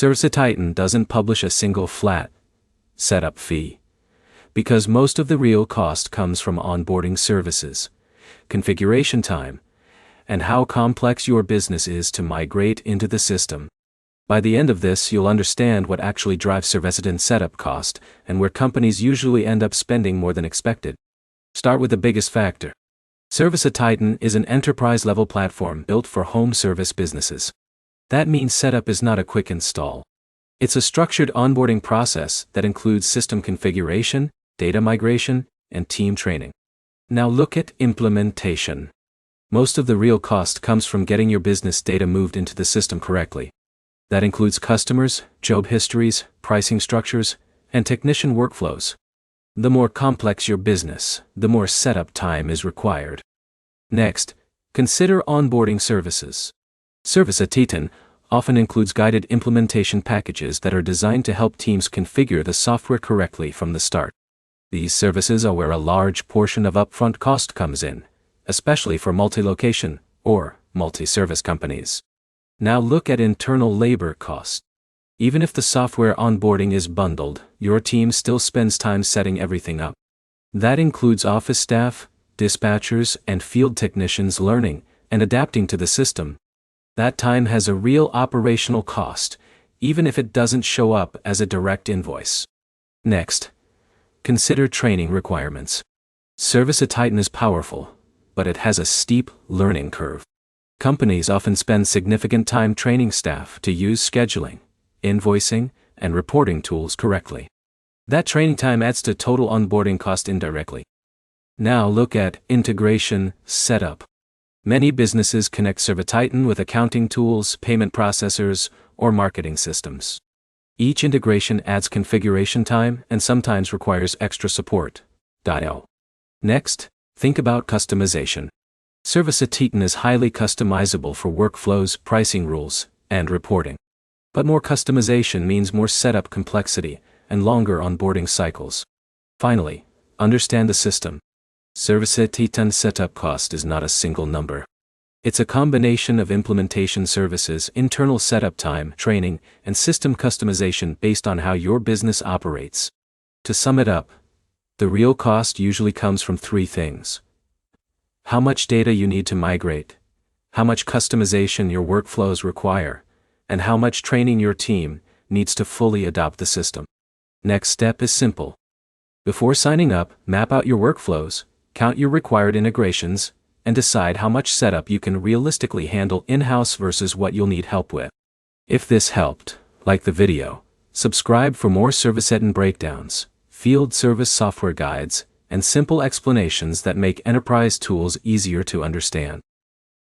ServiceTitan doesn't publish a single flat setup fee, because most of the real cost comes from onboarding services, configuration time, and how complex your business is to migrate into the system. By the end of this, you'll understand what actually drives ServiceTitan setup cost and where companies usually end up spending more than expected. Start with the biggest factor. ServiceTitan is an enterprise-level platform built for home service businesses. That means setup is not a quick install. It's a structured onboarding process that includes system configuration, data migration, and team training. Now look at implementation. Most of the real cost comes from getting your business data moved into the system correctly. That includes customers, job histories, pricing structures, and technician workflows. The more complex your business, the more setup time is required. Next, consider onboarding services. ServiceTitan often includes guided implementation packages that are designed to help teams configure the software correctly from the start. These services are where a large portion of upfront cost comes in, especially for multi-location or multi-service companies. Now look at internal labor cost. Even if the software onboarding is bundled, your team still spends time setting everything up. That includes office staff, dispatchers, and field technicians learning and adapting to the system. That time has a real operational cost, even if it doesn't show up as a direct invoice. Next, consider training requirements. ServiceTitan is powerful, but it has a steep learning curve. Companies often spend significant time training staff to use scheduling, invoicing, and reporting tools correctly. That training time adds to total onboarding cost indirectly. Now look at integration setup. Many businesses connect ServiceTitan with accounting tools, payment processors, or marketing systems. Each integration adds configuration time and sometimes requires extra support. Next, think about customization. ServiceTitan is highly customizable for workflows, pricing rules, and reporting. But more customization means more setup complexity and longer onboarding cycles. Finally, understand the system. ServiceTitan setup cost is not a single number. It's a combination of implementation services, internal setup time, training, and system customization based on how your business operates. To sum it up, the real cost usually comes from three things: how much data you need to migrate, how much customization your workflows require, and how much training your team needs to fully adopt the system. Next step is simple. Before signing up, map out your workflows, count your required integrations, and decide how much setup you can realistically handle in-house versus what you'll need help with. If this helped, like the video, subscribe for more ServiceTitan breakdowns, field service software guides, and simple explanations that make enterprise tools easier to understand.